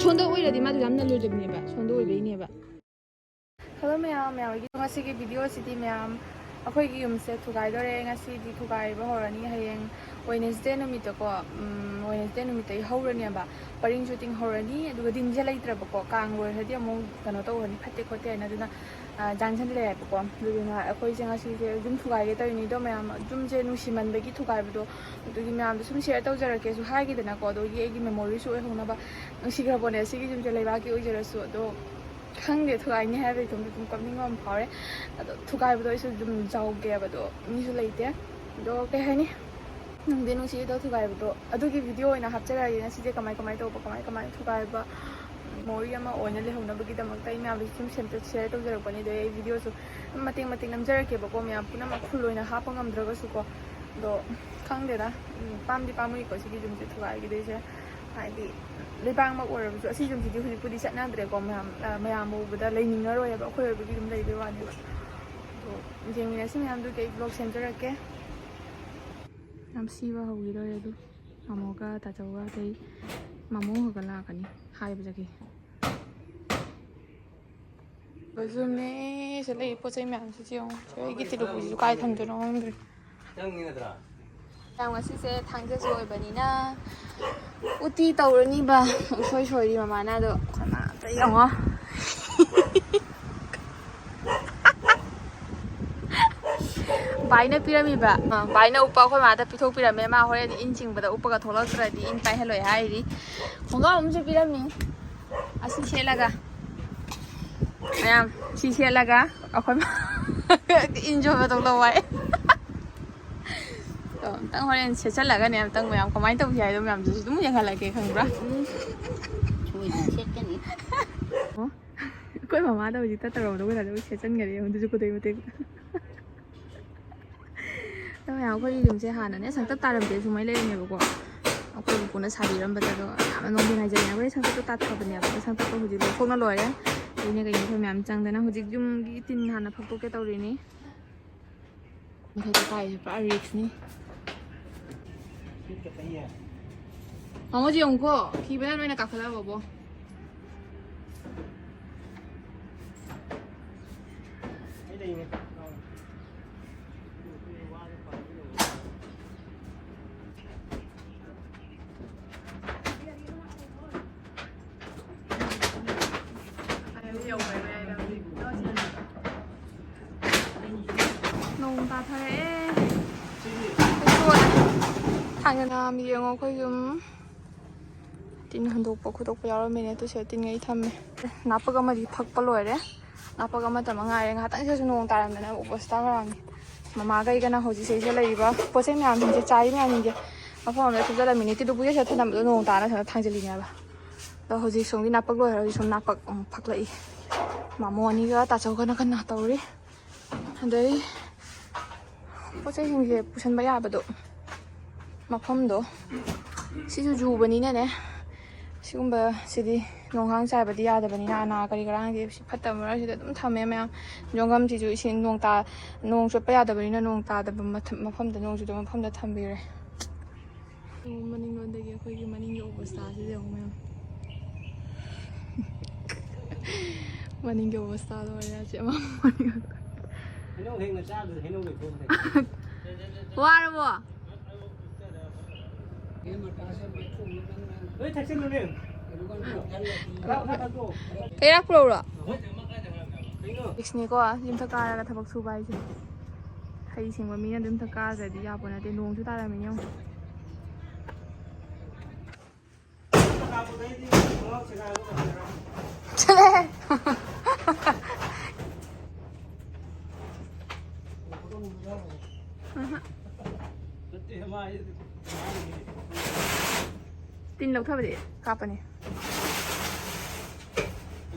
ꯁꯣꯟꯗ ꯑꯣꯏꯔꯗꯤ ꯃꯥꯗꯣ ꯌꯥꯝꯅ ꯂꯣꯏꯗꯕꯅꯦꯕ ꯁꯣꯟꯗ ꯑꯣꯏꯕꯩꯅꯦꯕ ꯍꯜꯂꯣ ꯃꯌꯥꯝꯒꯤ ꯉꯁꯤꯒꯤ ꯚꯤꯗꯤꯑꯣꯁꯤꯗꯤ ꯃꯌꯥꯝ ꯑꯩꯈꯣꯏꯒꯤ ꯌꯨꯝꯁꯦ ꯊꯨꯒꯥꯏꯗꯣꯔꯦ ꯉꯁꯤꯗꯤ ꯊꯨꯒꯥꯏꯕ ꯍꯧꯔꯅꯤ ꯍꯌꯦꯡ ꯋꯦꯗꯅꯁꯗꯦ ꯅꯨꯃꯤꯠꯇꯀꯣ ꯋꯦꯗꯅꯁꯗꯦ ꯅꯨꯃꯤꯠꯇꯒꯤ ꯍꯧꯔꯅꯦꯕ ꯄꯔꯤꯡ ꯁꯨꯇꯤꯡ ꯍꯧꯔꯅꯤ ꯑꯗꯨꯒ ꯗꯤꯟꯁꯦ ꯂꯩꯇ꯭ꯔꯕꯀꯣ ꯀꯥꯡ ꯂꯣꯏꯔꯗꯤ ꯑꯃꯨꯛ ꯀꯩꯅꯣ ꯇꯧꯔꯅꯤ ꯐꯠꯇꯦ ꯈꯣꯠꯇꯦ ꯍꯥꯏꯅ ꯑꯗꯨꯅ ꯖꯥꯟꯁꯟꯂꯛꯑꯦꯕꯀꯣ ꯑꯗꯨꯗꯨꯅ ꯑꯩꯈꯣꯏꯁꯦ ꯉꯁꯤꯁꯦ ꯌꯨꯝ ꯊꯨꯒꯥꯏꯒꯦ ꯇꯧꯔꯤꯅꯤꯗꯣ ꯃꯌꯥꯝ ꯌꯨꯝꯁꯦ ꯅꯨꯡꯁꯤꯃꯟꯕꯒꯤ ꯊꯨꯒꯥꯏꯕꯗꯣ ꯑꯗꯨꯒꯤ ꯃꯌꯥꯝꯗꯣ ꯁꯨꯝ ꯁꯦꯌꯔ ꯇꯧꯖꯔꯛꯀꯦꯁꯨ ꯍꯥꯏꯈꯤꯗꯅꯀꯣ ꯑꯗꯨꯒꯤ ꯑꯩꯒꯤ ꯃꯦꯃꯣꯔꯤꯁꯨ ꯑꯣꯏꯍꯧꯅꯕ ꯅꯨꯡꯁꯤꯈ꯭ꯔꯕꯣꯅꯦ ꯁꯤꯒꯤ ꯌꯨꯝꯁꯦ ꯂꯩꯕꯥꯛꯀꯤ ꯑꯣꯏꯖꯔꯁꯨ ꯑꯗꯣ ꯈꯪꯗꯦ ꯊꯨꯒꯥꯏꯅꯤ ꯍꯥꯏꯕꯒꯤ ꯑꯗꯨꯝ ꯀꯞꯅꯤꯡꯕ ꯑꯃ ꯐꯥꯎꯔꯦ ꯑꯗꯣ ꯊꯨꯒꯥꯏꯕꯗꯣ ꯑꯩꯁꯨ ꯑꯗꯨꯝ ꯖꯥꯎꯒꯦꯕ ꯑꯗꯣ ꯃꯤꯁꯨ ꯂꯩꯇꯦ ꯑꯗꯣ ꯀꯩ ꯍꯥꯏꯅꯤ ꯅꯨꯡꯗꯤ ꯅꯨꯡꯁꯤꯗꯣ ꯊꯨꯒꯥꯏꯕꯗꯣ ꯑꯗꯨꯒꯤ ꯚꯤꯗꯤꯑꯣ ꯑꯣꯏꯅ ꯍꯥꯞꯆꯔꯛꯑꯒꯦ ꯉꯁꯤꯁꯦ ꯀꯃꯥꯏ ꯇꯧꯕ ꯀꯃꯥꯏ ꯊꯨꯒꯥꯏꯕ ꯃꯦꯃꯣꯔꯤ ꯑꯃ ꯑꯣꯏꯅ ꯂꯩꯍꯧꯅꯕꯒꯤꯗꯃꯛꯇ ꯑꯩ ꯃꯌꯥꯝꯗꯁꯨ ꯁꯨꯝ ꯁꯦꯌꯔ ꯇꯧꯖꯔꯛꯄꯅꯤ ꯑꯗꯣ ꯑꯩ ꯚꯤꯗꯤꯑꯣꯁꯨ ꯃꯇꯦꯛ ꯅꯝꯖꯔꯛꯀꯦꯕꯀꯣ ꯃꯌꯥꯝ ꯄꯨꯝꯅꯃꯛ ꯐꯨꯜ ꯑꯣꯏꯅ ꯍꯥꯞꯄ ꯉꯝꯗ꯭ꯔꯒꯁꯨꯀꯣ ꯑꯗꯣ ꯈꯪꯗꯦꯗ ꯄꯥꯝꯗꯤ ꯄꯥꯝꯃꯨꯏꯀꯣ ꯁꯤꯒꯤ ꯌꯨꯝꯁꯦ ꯊꯨꯒꯥꯏꯈꯤꯗꯣꯏꯁꯦ ꯍꯥꯏꯗꯤ ꯂꯩꯕꯥꯛꯃꯛ ꯑꯣꯏꯔꯕꯁꯨ ꯑꯁꯤ ꯌꯨꯝꯁꯤꯗꯤ ꯍꯧꯖꯤꯛꯄꯨꯗꯤ ꯆꯠꯅꯗ꯭ꯔꯦꯀꯣ meyam ꯎꯕꯗ ꯂꯩꯅꯤꯡꯉꯔꯣꯏꯕ ꯑꯩꯈꯣꯏ ꯑꯣꯏꯕꯒꯤ ꯑꯗꯨꯝ ꯂꯩꯕꯩ ꯋꯥꯅꯦꯕ ꯑꯗꯣ ꯌꯦꯡꯃꯤꯟꯅꯁꯤ ꯃꯌꯥꯝꯗꯨꯒꯤ ꯑꯩ ꯕ꯭ꯂꯣꯛ ꯁꯦꯝꯖꯔꯛꯀꯦ ꯌꯥꯝ ꯁꯤꯕ ꯍꯧꯈꯤꯗꯣꯔꯦ ꯑꯗꯨ ꯃꯃꯣꯒ ꯇꯥꯆꯧꯒ ꯑꯇꯩ ꯃꯃꯣꯒ ꯂꯥꯛꯀꯅꯤ ꯍꯥꯏꯕꯗꯒꯤ ꯕꯖꯨꯝꯅꯦ ꯁꯤꯗ ꯂꯩ ꯄꯣꯠ ꯆꯩ ꯃꯌꯥꯝꯁꯤꯁꯨ ꯌꯦꯡꯉꯣ ꯑꯩꯒꯤ ꯇꯤꯂꯨꯛꯁꯤꯁꯨ ꯀꯥꯏ ꯊꯝꯗꯣꯏꯅꯣ ꯈꯪꯗ꯭ꯔꯦ ꯌꯥꯝ ꯉꯁꯤꯁꯦ ꯊꯥꯡꯖꯁꯨ ꯑꯣꯏꯕꯅꯤꯅ ꯎꯇꯤ ꯇꯧꯔꯅꯤꯕ ꯎꯁꯣꯏ ꯁꯣꯏꯔꯤ ꯃꯃꯥꯅ ꯑꯗꯣ ꯑꯩꯈꯣꯏ ꯃꯥ ꯑꯝꯇ ꯌꯦꯡꯉꯣ ꯚꯥꯏꯅ ꯄꯤꯔꯝꯃꯤꯕ ꯚꯥꯏꯅ ꯎꯞꯄ ꯑꯩꯈꯣꯏ ꯃꯥꯗ ꯄꯤꯊꯣꯛꯄꯤꯔꯝꯃꯦ ꯃꯥ ꯍꯣꯔꯦꯟ ꯏꯟ ꯆꯤꯡꯕꯗ ꯎꯞꯄꯒ ꯊꯣꯛꯂꯛꯇ꯭ꯔꯗꯤ ꯏꯟ ꯄꯥꯏꯍꯜꯂꯣꯏ ꯍꯥꯏꯔꯤ ꯈꯣꯡꯒ꯭ꯔꯥꯎ ꯑꯃꯁꯨ ꯄꯤꯔꯝꯃꯤ ꯑꯁꯤ ꯁꯦꯠꯂꯒ ꯃꯌꯥꯝ ꯁꯤ ꯁꯦꯠꯂꯒ ꯑꯩꯈꯣꯏ ꯏꯟ ꯆꯣꯡꯕ ꯊꯣꯛꯂꯛꯑꯣ ꯍꯥꯏ ꯑꯝꯇꯪ ꯍꯣꯔꯦꯟ ꯁꯦꯠꯆꯜꯂꯒꯅꯦ ꯑꯝꯇꯪ ꯃꯌꯥꯝ ꯀꯃꯥꯏꯅ ꯇꯧꯁꯤ ꯍꯥꯏꯗꯣ ꯃꯌꯥꯝꯗꯨꯁꯨ ꯑꯗꯨꯝ ꯌꯦꯡꯍꯜꯂꯛꯀꯦ ꯈꯪꯕ꯭ꯔꯥ ꯑꯩꯈꯣꯏ ꯃꯃꯥꯗ ꯍꯧꯖꯤꯛꯇ ꯇꯧꯔꯝꯗꯧ ꯀꯩꯅꯣ ꯁꯦꯠꯆꯟꯒꯔꯦ ꯑꯗꯨꯁꯨ ꯈꯨꯗꯩ ꯃꯇꯦꯛ ꯃꯌꯥꯝ ꯑꯩꯈꯣꯏꯒꯤ ꯌꯨꯝꯁꯦ ꯍꯥꯟꯅꯅꯦ ꯁꯪꯇꯞ ꯇꯥꯔꯝꯗꯦ ꯁꯨꯃꯥꯏꯅ ꯂꯩꯔꯝꯃꯦꯕꯀꯣ ꯑꯩꯈꯣꯏ ꯄꯨꯄꯨꯅ ꯁꯥꯕꯤꯔꯝꯕꯗ ꯑꯗꯣ ꯌꯥꯝꯅ ꯅꯣꯡꯗꯤ ꯉꯥꯏꯖꯩꯅꯦ ꯑꯩꯈꯣꯏ ꯁꯪꯇꯞꯇꯣ ꯇꯥꯊꯕꯅꯦꯕ ꯁꯪꯇꯞꯇꯣ ꯍꯧꯖꯤꯛ ꯂꯧꯊꯣꯛꯅ ꯂꯣꯏꯔꯦ ꯑꯩꯅ ꯀꯩꯅꯣ ꯃꯌꯥꯝ ꯆꯪꯗꯅ ꯍꯧꯖꯤꯛ ꯌꯨꯝꯒꯤ ꯇꯤꯟ ꯍꯥꯟꯅ ꯐꯛꯇꯣꯛꯀꯦ ꯇꯧꯔꯤꯅꯤ ꯃꯊꯛꯇ ꯀꯥꯏꯁꯦ ꯄꯨꯔꯥ ꯔꯤꯛꯁꯅꯤ ꯃꯃꯣꯁꯤ ꯌꯦꯡꯉꯨꯀꯣ ꯊꯤꯕꯅ ꯅꯣꯏꯅ ꯀꯥꯈꯠꯂꯛꯑꯕꯣ ꯅꯣꯡ ꯇꯥꯊꯔꯛꯑꯦ ꯊꯥꯡꯖꯅ ꯌꯦꯡꯉꯣ ꯑꯩꯈꯣꯏ ꯌꯨꯝ ꯇꯤꯟ ꯍꯟꯗꯣꯛꯄ ꯈꯣꯠꯇꯣꯛꯄ ꯌꯥꯎꯔꯝꯃꯤꯅꯦ ꯑꯗꯨꯁꯨ ꯇꯤꯟꯉꯩ ꯊꯝꯃꯦ ꯅꯥꯄꯛ ꯑꯃꯗꯤ ꯐꯛꯄ ꯂꯣꯏꯔꯦ ꯅꯥꯄꯛ ꯑꯃꯇ ꯉꯥꯏꯔꯦ ꯉꯥꯏꯍꯥꯛꯇꯪꯁꯤꯗꯁꯨ ꯅꯣꯡ ꯇꯥꯔꯝꯗꯅ ꯎꯄꯁꯤꯇꯥ ꯈꯔꯝꯅꯤ ꯃꯃꯥꯒꯩꯒꯅ ꯍꯧꯖꯤꯛ ꯁꯤꯗ ꯂꯩꯔꯤꯕ ꯄꯣꯠ ꯆꯩ ꯃꯌꯥꯝꯁꯤꯡꯁꯦ ꯆꯥꯏ ꯃꯌꯥꯝꯁꯤꯡꯁꯦ ꯃꯐꯝ ꯑꯃꯗ ꯊꯨꯞꯆꯜꯂꯝꯃꯤꯅꯤ ꯇꯤꯂꯨꯛꯄꯨꯁꯦ ꯁꯤꯗ ꯊꯝꯂꯝꯕꯗꯣ ꯅꯣꯡ ꯇꯥꯔ ꯁꯤꯗ ꯊꯥꯡꯖꯤꯜꯂꯤꯅꯦꯕ ꯑꯗꯣ ꯍꯧꯖꯤꯛ ꯁꯣꯝꯒꯤ ꯅꯥꯄꯛ ꯂꯣꯏꯔ ꯍꯧꯖꯤꯛ ꯁꯨꯝ ꯅꯥꯄꯛ ꯑꯃꯨꯛ ꯐꯛꯂꯛꯏ ꯃꯃꯣ ꯑꯅꯤꯒ ꯇꯥꯆꯧꯒꯅ ꯀꯟꯅ ꯇꯧꯔꯤ ꯑꯗꯩ ꯄꯣꯠ ꯆꯩꯁꯤꯡꯁꯦ ꯄꯨꯁꯟꯕ ꯌꯥꯕꯗꯣ ꯃꯐꯝꯗꯣ ꯁꯤꯁꯨ ꯖꯨꯕꯅꯤꯅꯅꯦ ꯁꯤꯒꯨꯝꯕ ꯁꯤꯗꯤ ꯅꯣꯡꯈꯥꯡ ꯆꯥꯏꯕꯗꯤ ꯌꯥꯗꯕꯅꯤꯅ ꯑꯅꯥ ꯀꯔꯤ ꯀꯔꯥꯡꯁꯦ ꯐꯠꯇꯕ ꯃꯔꯛꯁꯤꯗ ꯑꯗꯨꯝ ꯊꯝꯃꯦ ꯃꯌꯥꯝ ꯌꯣꯡꯐꯝꯁꯤꯁꯨ ꯏꯁꯤꯡ ꯅꯣꯡ ꯆꯣꯠꯄ ꯌꯥꯗꯕꯅꯤꯅ ꯅꯣꯡ ꯇꯥꯗꯕ ꯃꯐꯝꯗ ꯅꯣꯡ ꯆꯨꯗꯕ ꯃꯐꯝꯗ ꯊꯝꯕꯤꯔꯦ ꯃꯅꯤꯡꯂꯣꯟꯗꯒꯤ ꯑꯩꯈꯣꯏꯒꯤ ꯃꯅꯤꯡꯒꯤ ꯑꯣꯕꯁꯇꯥꯁꯤꯗ ꯌꯦꯡꯉꯨ ꯃꯌꯥꯝ ꯃꯅꯤꯡꯒꯤ ꯑꯣꯕꯁꯇꯥ ꯂꯣꯏꯔꯦ ꯑꯁꯤ ꯑꯃ ꯍꯩꯅꯧ ꯍꯦꯛꯅ ꯆꯥꯗ꯭ꯔꯦ ꯍꯩꯅꯧ ꯂꯩꯊꯣꯛꯈ꯭ꯔꯦ ꯋꯥꯔꯕꯣ ꯂꯣꯏ ꯊꯛꯆꯤꯜꯂꯨꯅꯦ ꯀꯩꯔꯥꯛ ꯄꯨꯔꯛꯎꯔꯣ ꯔꯤꯛꯁꯅꯤꯀꯣ ꯌꯨꯝꯊꯛ ꯀꯥꯔꯒ ꯊꯕꯛ ꯁꯨꯕ ꯍꯥꯏꯁꯦ ꯍꯩ ꯁꯤꯡꯕ ꯃꯤꯅ ꯌꯨꯝꯊꯛ ꯀꯥꯗ꯭ꯔꯗꯤ ꯌꯥꯄꯣꯠ ꯅꯠꯇꯦ ꯅꯣꯡꯁꯨ ꯇꯥꯔꯝꯃꯤꯅꯦ ꯌꯦꯡꯉꯣ ꯇꯤꯟ ꯂꯧꯊꯕꯗꯤ ꯀꯥꯞꯄꯅꯤ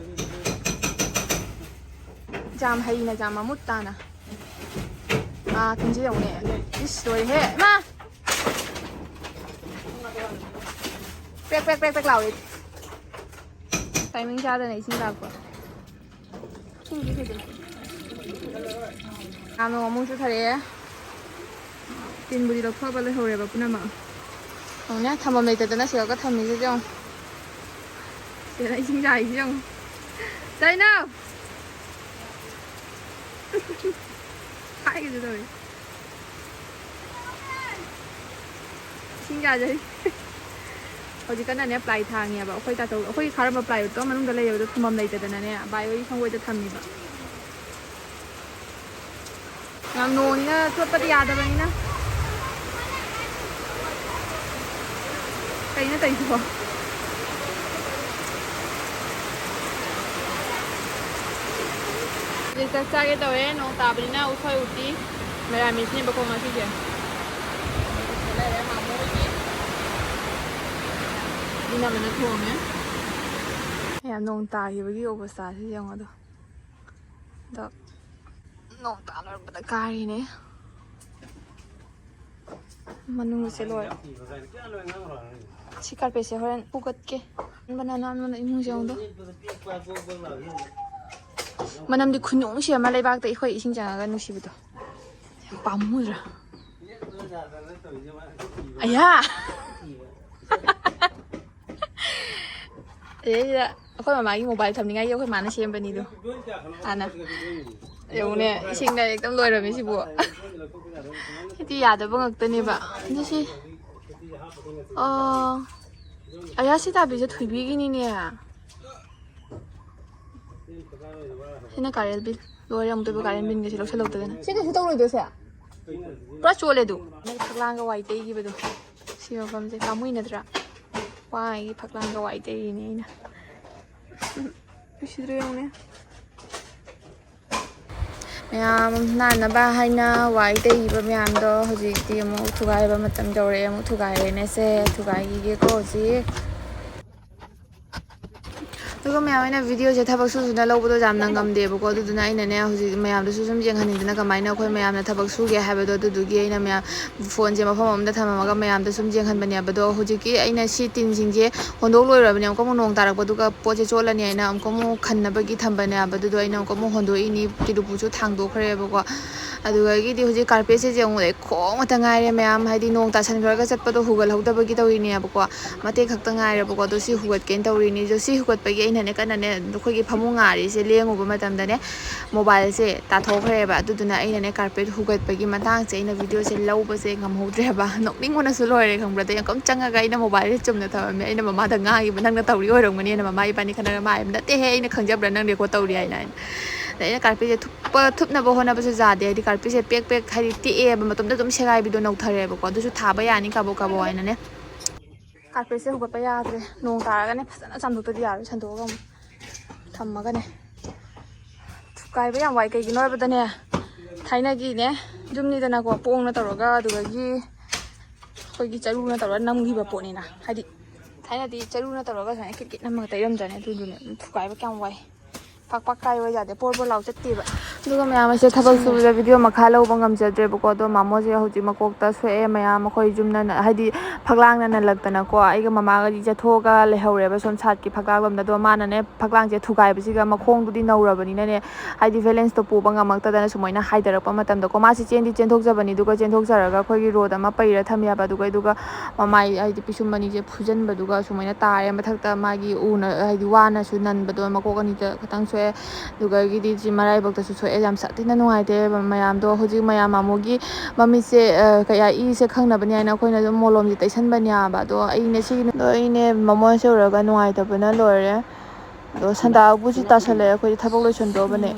ꯖꯥꯝ ꯍꯩꯅ ꯖꯥꯝ ꯃꯃꯨꯠ ꯇꯥꯅ ꯇꯤꯟꯁꯤ ꯌꯦꯡꯉꯨꯅꯦ ꯏꯁ ꯂꯣꯏꯔꯦꯍꯦ ꯏꯃꯥ ꯄꯦꯛ ꯄꯦꯛ ꯄꯦꯛ ꯄꯦꯛ ꯂꯥꯎꯏ ꯇꯥꯏꯃꯤꯡ ꯆꯥꯗꯅ ꯏꯁꯤꯡ ꯂꯥꯛꯄ ꯏꯁꯤꯡꯗꯤ ꯀꯩꯗꯧ ꯌꯥꯝꯅ ꯑꯃꯨꯛ ꯆꯨꯊꯔꯛꯑꯦ ꯇꯤꯟꯕꯨꯗꯤ ꯂꯧꯊꯣꯛꯑꯒ ꯂꯩꯍꯧꯔꯦꯕ ꯄꯨꯝꯅꯃꯛ ꯌꯦꯡꯉꯨꯅꯦ ꯊꯝꯐꯝ ꯂꯩꯇꯗꯅ ꯁꯤꯔꯒ ꯊꯝꯃꯤꯁꯦ ꯌꯦꯡꯉꯣ ꯁꯤꯗ ꯏꯁꯤꯡ ꯆꯥꯏꯁꯤ ꯌꯦꯡꯉꯨ ꯆꯩꯅꯧ ꯍꯥꯏꯒꯤꯗ ꯇꯧꯋꯤ ꯏꯁꯤꯡ ꯆꯥꯖꯩ ꯍꯧꯖꯤꯛꯀꯟꯅꯅꯦ ꯄ꯭ꯂꯥꯏ ꯊꯥꯡꯉꯦꯕ ꯑꯩꯈꯣꯏ ꯇꯥꯆꯧ ꯑꯩꯈꯣꯏ ꯈꯥꯔꯝꯕ ꯄ꯭ꯂꯥꯏꯋꯨꯠꯇꯣ ꯃꯅꯨꯡꯗ ꯂꯩꯕꯗꯣ ꯊꯝꯐꯝ ꯂꯩꯇꯗꯅꯅꯦ ꯕꯥꯏ ꯍꯣꯏ ꯁꯪꯒꯣꯏꯗ ꯊꯝꯃꯤꯕ ꯌꯥꯝ ꯅꯣꯡꯅꯤꯅ ꯆꯣꯠꯄꯗꯤ ꯌꯥꯗꯕꯅꯤꯅ ꯀꯩꯅꯣ ꯇꯧꯔꯤꯁꯤꯕꯣ ꯍꯧꯖꯤꯛ ꯆꯥꯛ ꯆꯥꯒꯦ ꯇꯧꯋꯦ ꯅꯣꯡ ꯇꯥꯕꯅꯤꯅ ꯎꯁꯣꯏ ꯎꯇꯤ ꯃꯦꯔꯥꯃꯤꯁꯅꯦꯕꯀꯣ ꯉꯁꯤꯁꯦ ꯏꯅꯝꯃꯅ ꯊꯣꯡꯉꯦ ꯌꯥꯝ ꯅꯣꯡ ꯇꯥꯈꯤꯕꯒꯤ ꯑꯣꯕꯁꯊꯥꯁꯤ ꯌꯦꯡꯉꯣ ꯑꯗꯣ ꯅꯣꯡ ꯇꯥꯅꯔꯛꯄꯗ ꯀꯥꯔꯤꯅꯦ ꯃꯅꯨꯡꯁꯦ ꯂꯣꯏꯔꯦ ꯁꯤ ꯀꯥꯔꯄꯦꯠꯁꯦ ꯍꯣꯔꯦꯟ ꯄꯨꯒꯠꯀꯦ ꯅꯥꯟꯕꯅ ꯏꯃꯨꯡꯁꯦ ꯌꯦꯡꯉꯣ ꯃꯅꯝꯗꯤ ꯈꯨꯅꯨꯡꯁꯤ ꯑꯃ ꯂꯩꯕꯥꯛꯇ ꯑꯩꯈꯣꯏ ꯏꯁꯤꯡ ꯆꯪꯉꯒ ꯅꯨꯡꯁꯤꯕꯗꯣ ꯌꯥꯝ ꯄꯥꯝꯃꯨꯗ꯭ꯔꯥ ꯑꯌꯥ ꯑꯗꯩꯁꯤꯗ ꯑꯩꯈꯣꯏ ꯃꯃꯥꯒꯤ ꯃꯣꯕꯥꯏꯜ ꯊꯝꯅꯤꯡꯉꯥꯏꯒꯤ ꯑꯩꯈꯣꯏ ꯃꯥꯅ ꯁꯦꯝꯕꯅꯤꯗꯣ ꯍꯥꯟꯅ ꯌꯦꯡꯉꯨꯅꯦ ꯏꯁꯤꯡꯗ ꯍꯦꯛꯇ ꯂꯣꯏꯔꯝꯃꯤ ꯁꯤꯕꯨ ꯍꯥꯏꯗꯤ ꯌꯥꯗꯕ ꯉꯥꯛꯇꯅꯦꯕ ꯑꯗꯨ ꯁꯤ ꯑꯌꯥ ꯁꯤ ꯇꯥꯕꯤꯁꯦ ꯊꯣꯏꯕꯤꯒꯤꯅꯤꯅꯦ ꯁꯤꯅ ꯀꯥꯔꯦꯜ ꯕꯤꯜ ꯂꯣꯏꯔꯦ ꯑꯃꯨꯛꯇꯣꯏꯕ ꯀꯥꯔꯦꯜ ꯕꯤꯜꯒꯁꯤ ꯂꯧꯁꯜꯍꯧꯗꯗꯅ ꯁꯤ ꯀꯩꯁꯨ ꯇꯧꯔꯣꯏꯗꯣꯏꯁꯦ ꯄꯨꯔꯥ ꯆꯣꯠꯂꯦ ꯑꯗꯨ ꯐꯛꯂꯥꯡꯒ ꯋꯥꯏ ꯇꯩꯈꯤꯕꯗꯣ ꯁꯤ ꯃꯐꯝꯁꯦ ꯄꯥꯝꯃꯨꯏ ꯅꯠꯇ꯭ꯔꯥ ꯋꯥꯉꯩꯒꯤ ꯐꯛꯂꯥꯡꯒ ꯋꯥꯏ ꯇꯩꯔꯤꯅꯦ ꯑꯩꯅ ꯅꯨꯡꯁꯤꯗ꯭ꯔꯣ ꯌꯦꯡꯉꯨꯅꯦ ꯃꯌꯥꯝ ꯅꯥꯟꯅꯕ ꯍꯥꯏꯅ ꯋꯥꯏ ꯇꯩꯈꯤꯕ ꯃꯌꯥꯝꯗꯣ ꯍꯧꯖꯤꯛꯇꯤ ꯑꯃꯨꯛ ꯊꯨꯒꯥꯏꯕ ꯃꯇꯝ ꯌꯧꯔꯛꯑꯦ ꯑꯃꯨꯛ ꯊꯨꯒꯥꯏꯔꯦꯅꯦꯁꯦ ꯊꯨꯒꯥꯏꯈꯤꯒꯦꯀꯣ ꯍꯧꯖꯤꯛ ꯑꯗꯨꯒ ꯃꯌꯥꯝ ꯑꯩꯅ ꯚꯤꯗꯤꯑꯣꯁꯦ ꯊꯕꯛ ꯁꯨꯗꯨꯅ ꯂꯧꯕꯗꯣ ꯌꯥꯝꯅ ꯉꯝꯗꯦꯕꯀꯣ ꯑꯗꯨꯗꯨꯅ ꯑꯩꯅꯅꯦ ꯍꯧꯖꯤꯛ ꯃꯌꯥꯝꯗꯁꯨ ꯁꯨꯝ ꯌꯦꯡꯍꯟꯅꯤꯡꯗꯅ ꯀꯃꯥꯏꯅ ꯑꯩꯈꯣꯏ ꯃꯌꯥꯝꯅ ꯊꯕꯛ ꯁꯨꯒꯦ ꯍꯥꯏꯕꯗꯣ ꯑꯗꯨꯗꯨꯒꯤ ꯑꯩꯅ ꯃꯌꯥꯝ ꯐꯣꯟꯁꯦ ꯃꯐꯝ ꯑꯃꯗ ꯊꯝꯃꯝꯃꯒ ꯃꯌꯥꯝꯗ ꯁꯨꯝ ꯌꯦꯡꯍꯟꯕꯅꯦꯕ ꯑꯗꯣ ꯍꯧꯖꯤꯛꯀꯤ ꯑꯩꯅ ꯁꯤ ꯇꯤꯟꯁꯤꯡꯁꯦ ꯍꯣꯟꯗꯣꯛ ꯂꯣꯏꯔꯕꯅꯦ ꯑꯃꯨꯛꯀ ꯑꯃꯨꯛ ꯅꯣꯡ ꯇꯥꯔꯛꯄꯗꯨꯒ ꯄꯣꯠꯁꯦ ꯆꯣꯠꯂꯅꯤ ꯍꯥꯏꯅ ꯑꯃꯨꯛꯀ ꯑꯃꯨꯛ ꯈꯟꯅꯕꯒꯤ ꯊꯝꯕꯅꯦꯕ ꯑꯗꯨꯗꯣ ꯑꯩꯅ ꯑꯃꯨꯛꯀ ꯑꯃꯨꯛ ꯍꯣꯟꯗꯣꯛꯏꯅꯤ ꯇꯤꯔꯨꯛꯄꯨꯁꯨ ꯊꯥꯡꯗꯣꯛꯈ꯭ꯔꯦꯕꯀꯣ ꯑꯗꯨꯗꯒꯤꯗꯤ ꯍꯧꯖꯤꯛ ꯀꯥꯔꯄꯦꯠꯁꯦ ꯌꯦꯡꯉꯨ ꯂꯩꯈꯣꯝ ꯉꯥꯛꯇ ꯉꯥꯏꯔꯦ ꯃꯌꯥꯝ ꯍꯥꯏꯗꯤ ꯅꯣꯡ ꯇꯥꯁꯟꯈ꯭ꯔꯒ ꯆꯠꯄꯗꯣ ꯍꯨꯒꯠꯍꯧꯗꯕꯒꯤ ꯇꯧꯔꯤꯅꯦꯕꯀꯣ ꯃꯇꯦꯛ ꯈꯛꯇ ꯉꯥꯏꯔꯦꯕꯀꯣ ꯑꯗꯣ ꯁꯤ ꯍꯨꯒꯠꯀꯦꯅ ꯇꯧꯔꯤꯅꯤ ꯑꯗꯣ ꯁꯤ ꯍꯨꯒꯠꯄꯒꯤ ꯑꯩꯅꯅꯦ ꯀꯟꯅꯅꯦ ꯑꯩꯈꯣꯏꯒꯤ ꯐꯃꯨꯡ ꯉꯥꯔꯤꯁꯦ ꯂꯦꯡꯉꯨꯕ ꯃꯇꯝꯗꯅꯦ ꯃꯣꯕꯥꯏꯜꯁꯦ ꯇꯥꯊꯣꯛꯈ꯭ꯔꯦꯕ ꯑꯗꯨꯗꯨꯅ ꯑꯩꯅꯅꯦ ꯀꯥꯔꯄꯦꯠ ꯍꯨꯒꯠꯄꯒꯤ ꯃꯇꯥꯡꯁꯦ ꯑꯩꯅ ꯚꯤꯗꯤꯑꯣꯁꯦ ꯂꯧꯕꯁꯦ ꯉꯝꯍꯧꯗ꯭ꯔꯦꯕ ꯅꯣꯛꯅꯤꯡꯕꯅꯁꯨ ꯂꯣꯏꯔꯦ ꯈꯪꯕ꯭ꯔꯗ ꯌꯥꯝ ꯆꯪꯉꯒ ꯑꯩꯅ ꯃꯣꯕꯥꯏꯜꯁꯦ ꯆꯨꯝꯅ ꯊꯝꯃꯝꯃꯦ ꯑꯩꯅ ꯃꯃꯥꯗ ꯉꯥꯡꯉꯤꯕ ꯅꯪꯅ ꯇꯧꯔꯤ ꯑꯣꯏꯔꯝꯒꯅꯤꯅ ꯃꯃꯥ ꯏꯕꯥꯅꯤ ꯈꯟꯅꯔꯒ ꯃꯥ ꯍꯥꯏꯕ ꯅꯠꯇꯦꯍꯦ ꯑꯩꯅ ꯈꯪꯖꯕ꯭ꯔꯥ ꯅꯪ ꯔꯦꯀꯣꯔꯠ ꯇꯧꯔꯤ ꯍꯥꯏꯅ ꯑꯩꯅ ꯀꯥꯔꯄꯦꯠꯁꯦ ꯊꯨꯞꯅꯕ ꯍꯣꯠꯅꯕꯁꯨ ꯌꯥꯗꯦ ꯍꯥꯏꯗꯤ ꯀꯥꯔꯄꯦꯠꯁꯦ ꯄꯦꯛ ꯍꯥꯏꯗꯤ ꯇꯦꯛꯑꯦꯕ ꯃꯇꯣꯝꯇ ꯑꯗꯨꯝ ꯁꯦꯒꯥꯏꯕꯤꯗꯣ ꯅꯧꯊꯔꯦꯕꯀꯣ ꯑꯗꯨꯁꯨ ꯊꯥꯕ ꯌꯥꯅꯤ ꯀꯥꯕꯣꯛ ꯍꯥꯏꯅꯅꯦ ꯀꯥꯔꯄꯦꯠꯁꯦ ꯍꯨꯒꯠꯄ ꯌꯥꯗ꯭ꯔꯦ ꯅꯣꯡ ꯇꯥꯔꯒꯅꯦ ꯐꯖꯅ ꯆꯥꯝꯊꯣꯛꯇꯗꯤ ꯌꯥꯔꯣꯏ ꯁꯟꯗꯣꯛꯑꯒ ꯑꯃꯨꯛ ꯊꯝꯃꯒꯅꯦ ꯊꯨꯒꯥꯏꯕ ꯌꯥꯝ ꯋꯥꯏ ꯀꯩꯒꯤꯅꯣ ꯍꯥꯏꯕꯗꯅꯦ ꯊꯥꯏꯅꯒꯤꯅꯦ ꯌꯨꯝꯅꯤꯗꯅꯀꯣ ꯄꯣꯡꯅ ꯇꯧꯔꯒ ꯑꯗꯨꯗꯒꯤ ꯑꯩꯈꯣꯏꯒꯤ ꯆꯔꯨꯅ ꯇꯧꯔꯒ ꯅꯝꯈꯤꯕ ꯄꯣꯠꯅꯤꯅ ꯍꯥꯏꯗꯤ ꯊꯥꯏꯅꯗꯤ ꯆꯔꯨꯅ ꯇꯧꯔꯒ ꯁꯨꯃꯥꯏꯅ ꯀꯤꯠ ꯀꯤꯠ ꯅꯝꯃꯒ ꯇꯩꯔꯝꯗ꯭ꯔꯅꯦ ꯑꯗꯨꯗꯨꯅꯦ ꯊꯨꯒꯥꯏꯕ ꯀꯌꯥꯝ ꯋꯥꯏ ꯄꯥꯛ ꯀꯥꯏꯕ ꯌꯥꯗꯦ ꯄꯣꯔ ꯂꯥꯎ ꯆꯠꯇꯦꯕ ꯑꯗꯨꯒ ꯃꯌꯥꯝ ꯑꯁꯦ ꯊꯕꯛ ꯁꯨꯕꯗ ꯚꯤꯗꯤꯑꯣ ꯃꯈꯥ ꯂꯧꯕ ꯉꯝꯖꯗ꯭ꯔꯦꯕꯀꯣ ꯑꯗꯣ ꯃꯥꯃꯣꯁꯦ ꯍꯧꯖꯤꯛ ꯃꯀꯣꯛꯇ ꯁꯣꯛꯑꯦ ꯃꯌꯥꯝ ꯑꯩꯈꯣꯏ ꯌꯨꯝꯅ ꯍꯥꯏꯗꯤ ꯐꯛꯂꯥꯡꯅ ꯅꯜꯂꯛꯇꯅꯀꯣ ꯑꯩꯒ ꯃꯃꯥꯒꯗꯤ ꯆꯠꯊꯣꯛꯑꯒ ꯂꯩꯍꯧꯔꯦꯕ ꯁꯣꯝ ꯁꯥꯠꯀꯤ ꯐꯛꯂꯥꯡꯂꯣꯝꯗ ꯑꯗꯣ ꯃꯥꯅꯅꯦ ꯐꯛꯂꯥꯡꯁꯦ ꯊꯨꯒꯥꯏꯕꯁꯤꯒ ꯃꯈꯣꯡꯗꯨꯗꯤ ꯅꯧꯔꯕꯅꯤꯅꯅꯦ ꯍꯥꯏꯗꯤ ꯚꯦꯂꯦꯟꯁꯇꯣ ꯄꯨꯕ ꯉꯝꯃꯛꯇꯗꯅ ꯁꯨꯃꯥꯏꯅ ꯍꯥꯏꯊꯔꯛꯄ ꯃꯇꯝꯗꯀꯣ ꯃꯥꯁꯤ ꯆꯦꯟꯊꯣꯛꯆꯕꯅꯤ ꯑꯗꯨꯒ ꯆꯦꯟꯊꯣꯛꯆꯔꯒ ꯑꯩꯈꯣꯏꯒꯤ ꯔꯣꯗ ꯑꯃ ꯄꯩꯔ ꯊꯝꯃꯦꯕ ꯑꯗꯨꯒ ꯃꯃꯥꯏ ꯍꯥꯏꯗꯤ ꯄꯤꯁꯨꯝ ꯑꯅꯤꯁꯦ ꯐꯨꯖꯟꯕꯗꯨꯒ ꯁꯨꯃꯥꯏꯅ ꯇꯥꯔꯦ ꯃꯊꯛꯇ ꯃꯥꯒꯤ ꯎꯅ ꯍꯥꯏꯗꯤ ꯋꯥꯅꯁꯨ ꯅꯟꯕꯗꯣ ꯃꯀꯣꯛ ꯑꯅꯤꯗ ꯈꯤꯇꯪ ꯁꯣꯛꯑꯦ ꯑꯗꯨꯒꯗꯤ ꯃꯔꯥꯏꯕꯛꯇꯁꯨ ꯁꯣꯛꯑꯦ ꯌꯥꯝ ꯁꯥꯊꯤꯅ ꯅꯨꯡꯉꯥꯏꯇꯦ ꯃꯌꯥꯝꯗꯣ ꯍꯧꯖꯤꯛ ꯃꯌꯥꯝ ꯃꯃꯣꯒꯤ ꯃꯃꯤꯠꯁꯦ ꯀꯌꯥ ꯏꯁꯦ ꯈꯪꯅꯕꯅꯤ ꯍꯥꯏꯅ ꯑꯩꯈꯣꯏꯅ ꯑꯗꯨꯝ ꯃꯣꯂꯣꯝꯁꯦ ꯇꯩꯁꯟꯕꯅꯦꯕ ꯑꯗꯣ ꯑꯩꯅꯦ ꯃꯃꯣꯟꯁꯦ ꯎꯔꯒ ꯅꯨꯡꯉꯥꯏꯇꯕꯅ ꯂꯣꯏꯔꯦ ꯑꯗꯣ ꯁꯟꯗꯥꯕꯨꯁꯨ ꯇꯥꯁꯜꯂꯛꯑꯦ ꯑꯩꯈꯣꯏꯗꯤ ꯊꯕꯛ ꯂꯣꯏꯁꯟꯗꯧꯕꯅꯦ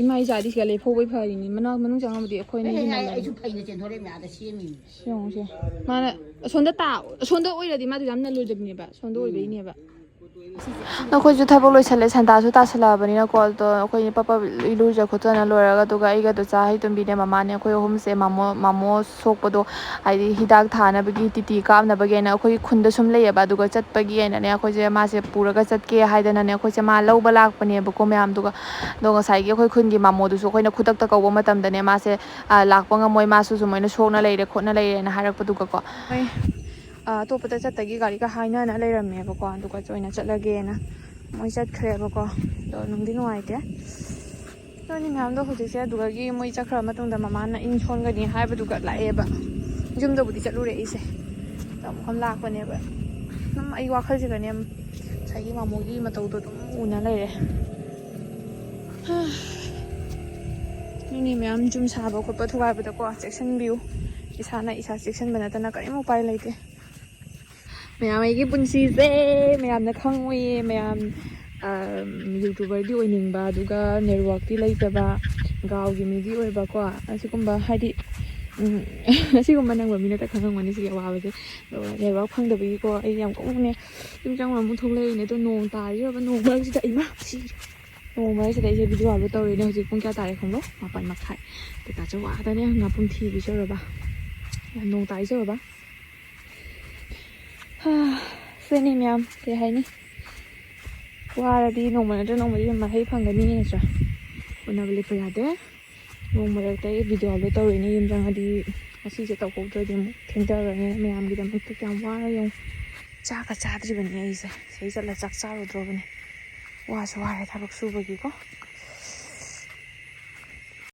ꯏꯃꯥ ꯏꯆꯥꯗꯤ ꯁꯤꯗ ꯂꯩꯐꯧꯕꯩ ꯐꯔꯤꯅꯤ ꯃꯅꯨꯡ ꯆꯪꯉꯕꯗꯤ ꯑꯩꯈꯣꯏꯅ ꯑꯩꯁꯨ ꯐꯩꯅ ꯆꯦꯟꯊꯣꯔꯛꯑꯦ ꯃꯌꯥꯝꯗ ꯁꯦꯝꯃꯤꯅꯤ ꯌꯦꯡꯉꯨꯁꯦ ꯃꯥꯅ ꯑꯁꯣꯝꯗ ꯑꯣꯏꯔꯗꯤ ꯃꯥꯗꯣ ꯌꯥꯝ ꯅꯜꯂꯣꯏꯗꯕꯅꯦꯕ ꯁꯣꯝꯗ ꯑꯣꯏꯕꯩꯅꯦꯕ ꯑꯩꯈꯣꯏꯁꯨ ꯊꯕꯛ ꯂꯣꯏꯁꯜꯂꯦ ꯁꯟꯗꯥꯁꯨ ꯇꯥꯁꯜꯂꯛꯑꯕꯅꯤꯅꯀꯣ ꯑꯗꯣ ꯑꯩꯈꯣꯏ ꯄꯄ ꯏꯂꯨꯖ ꯈꯣꯠꯆꯅ ꯂꯣꯏꯔꯒ ꯑꯗꯨꯒ ꯑꯩꯒꯗꯣ ꯆꯥ ꯍꯩꯇꯨꯝꯕꯤꯅꯦ ꯃꯃꯥꯅꯦ ꯑꯩꯈꯣꯏ ꯑꯍꯨꯝꯁꯦ ꯃꯥꯃꯣ ꯁꯣꯛꯄꯗꯣ ꯍꯥꯏꯗꯤ ꯍꯤꯗꯥꯛ ꯊꯥꯅꯕꯒꯤ ꯇꯤꯇꯤ ꯀꯥꯞꯅꯕꯒꯤꯅ ꯑꯩꯈꯣꯏꯒꯤ ꯈꯨꯟꯗ ꯁꯨꯝ ꯂꯩꯌꯦꯕ ꯑꯗꯨꯒ ꯆꯠꯄꯒꯤ ꯑꯩꯅꯅꯦ ꯑꯩꯈꯣꯏꯁꯦ ꯃꯥꯁꯦ ꯄꯨꯔꯒ ꯆꯠꯀꯦ ꯍꯥꯏꯗꯅꯅꯦ ꯑꯩꯈꯣꯏꯁꯦ ꯃꯥ ꯂꯧꯕ ꯂꯥꯛꯄꯅꯦꯕꯀꯣ ꯃꯌꯥꯝꯗꯨꯒ ꯑꯗꯣ ꯉꯁꯥꯏꯒꯤ ꯑꯩꯈꯣꯏ ꯈꯨꯟꯒꯤ ꯃꯥꯃꯣꯗꯨꯁꯨ ꯑꯩꯈꯣꯏꯅ ꯈꯨꯗꯛꯇ ꯀꯧꯕ ꯃꯇꯝꯗꯅꯦ ꯃꯥꯁꯦ ꯂꯥꯛꯄ ꯉꯝꯃꯣꯏ ꯃꯥꯁꯨ ꯁꯨꯃꯥꯏꯅ ꯁꯣꯛꯅ ꯂꯩꯔꯦ ꯈꯣꯠꯅ ꯂꯩꯔꯦꯅ ꯍꯥꯏꯔꯛꯄꯗꯨꯒꯀꯣ ꯍꯣꯏ ꯑꯇꯣꯞꯄꯗ ꯆꯠꯇꯒꯤ ꯒꯥꯔꯤꯒ ꯍꯥꯏꯅꯅ ꯂꯩꯔꯝꯃꯦꯕꯀꯣ ꯑꯗꯨꯒ ꯑꯣꯏꯅ ꯆꯠꯂꯒꯦꯅ ꯃꯣꯏ ꯆꯠꯈ꯭ꯔꯦꯕꯀꯣ ꯑꯗꯣ ꯅꯨꯡꯗꯤ ꯅꯨꯡꯉꯥꯏꯇꯦ ꯑꯗꯨꯅꯤ ꯃꯌꯥꯝꯗꯣ ꯍꯧꯖꯤꯛꯁꯦ ꯑꯗꯨꯗꯒꯤ ꯃꯣꯏ ꯆꯠꯈ꯭ꯔ ꯃꯇꯨꯡꯗ ꯃꯃꯥꯅ ꯏꯟ ꯁꯣꯟꯒꯅꯤ ꯍꯥꯏꯕꯗꯨꯒ ꯂꯥꯛꯑꯦꯕ ꯌꯨꯝꯗꯕꯨꯗꯤ ꯆꯠꯂꯨꯔꯦ ꯑꯩꯁꯦ ꯑꯃꯨꯛ ꯂꯥꯛꯄꯅꯦꯕ ꯑꯗꯨꯝ ꯑꯩ ꯋꯥꯈꯜꯁꯤꯒꯅꯦ ꯉꯁꯥꯏꯒꯤ ꯃꯥꯃꯣꯒꯤ ꯃꯇꯧꯗꯣ ꯑꯗꯨꯝ ꯎꯅ ꯂꯩꯔꯦ ꯅꯣꯏꯅꯤ ꯃꯌꯥꯝ ꯖꯨꯝ ꯁꯥꯕ ꯈꯣꯠꯄ ꯊꯨꯒꯥꯏꯕꯗꯀꯣ ꯆꯦꯛꯁꯤꯟꯕꯤꯌꯨ ꯏꯁꯥꯅ ꯏꯁꯥ ꯆꯦꯛꯁꯤꯟꯕ ꯅꯠꯇꯅ ꯀꯔꯤꯝ ꯎꯄꯥꯏ ꯂꯩꯇꯦ ꯃꯌꯥꯝ ꯑꯩꯒꯤ ꯄꯨꯟꯁꯤꯁꯦ ꯃꯌꯥꯝꯅ ꯈꯪꯉꯣꯏꯌꯦ ꯃꯌꯥꯝ ꯌꯨꯇꯨꯕꯔꯗꯤ ꯑꯣꯏꯅꯤꯡꯕ ꯑꯗꯨꯒ ꯅꯦꯠꯋꯥꯔꯛꯇꯤ ꯂꯩꯇꯕ ꯒꯥꯎꯒꯤ ꯃꯤꯗꯤ ꯑꯣꯏꯕꯀꯣ ꯑꯁꯤꯒꯨꯝꯕ ꯍꯥꯏꯗꯤ ꯑꯁꯤꯒꯨꯝꯕ ꯅꯪꯕ ꯃꯤꯅꯠꯇ ꯈꯪꯉꯝꯒꯅꯤ ꯁꯤꯒꯤ ꯑꯋꯥꯕꯁꯦ ꯅꯦꯠꯋꯥꯔꯛ ꯐꯪꯗꯕꯒꯤꯀꯣ ꯑꯩ ꯌꯥꯝ ꯀꯨꯡꯅꯦ ꯌꯨꯝ ꯆꯪꯉꯨꯔ ꯑꯃꯨꯛ ꯊꯣꯛꯂꯛꯏꯅꯦ ꯑꯗꯣ ꯅꯣꯡ ꯇꯥꯔꯤꯕ ꯅꯣꯡ ꯃꯔꯛꯁꯤꯗ ꯏꯃꯥ ꯁꯤꯔꯦ ꯅꯣꯡ ꯃꯔꯛꯁꯤꯗ ꯑꯩꯁꯦ ꯚꯤꯗꯤꯑꯣ ꯑꯞꯂꯣꯗ ꯇꯧꯔꯤꯅꯦ ꯍꯧꯖꯤꯛ ꯄꯨꯡ ꯀꯌꯥ ꯇꯥꯔꯦ ꯈꯪꯕ꯭ꯔꯣ 1:30 ꯀꯩꯀꯥ ꯋꯥꯗꯅꯦ ꯉꯥꯄꯨꯝ ꯊꯤꯕꯤꯖꯔꯕ ꯅꯣꯡ ꯇꯥꯏꯖꯔꯕ ꯁꯤꯅꯤ ꯃꯌꯥꯝ ꯀꯩ ꯍꯥꯏꯅꯤ ꯋꯥꯔꯗꯤ ꯅꯣꯡꯃ ꯅꯠꯇ꯭ꯔ ꯅꯣꯡꯃꯗꯤ ꯃꯍꯩ ꯐꯪꯒꯅꯤ ꯅꯠꯇ꯭ꯔꯥ ꯎꯅꯕ ꯂꯦꯞꯄ ꯌꯥꯗꯦ ꯅꯣꯡ ꯃꯔꯛꯇ ꯑꯩ ꯚꯤꯗꯤꯑꯣ ꯑꯞꯂꯣꯗ ꯇꯧꯔꯤꯅꯦ ꯌꯨꯝ ꯆꯪꯉꯗꯤ ꯑꯁꯤꯁꯦ ꯇꯧꯍꯧꯗ꯭ꯔꯗꯤ ꯑꯃꯨꯛ ꯊꯦꯡꯊꯔꯅꯤꯅ ꯃꯌꯥꯝꯒꯤꯗꯃꯛꯇ ꯀꯌꯥꯝ ꯋꯥꯔ ꯌꯦꯡꯉꯨ ꯆꯥꯛꯀ ꯆꯥꯗ꯭ꯔꯤꯕꯅꯤ ꯑꯩꯁꯦ ꯁꯤ ꯆꯠꯂ ꯆꯥꯛ ꯆꯥꯔꯨꯗ꯭ꯔꯕꯅꯤ ꯋꯥꯁꯨ ꯋꯥꯔꯦ ꯊꯕꯛ ꯁꯨꯕꯒꯤꯀꯣ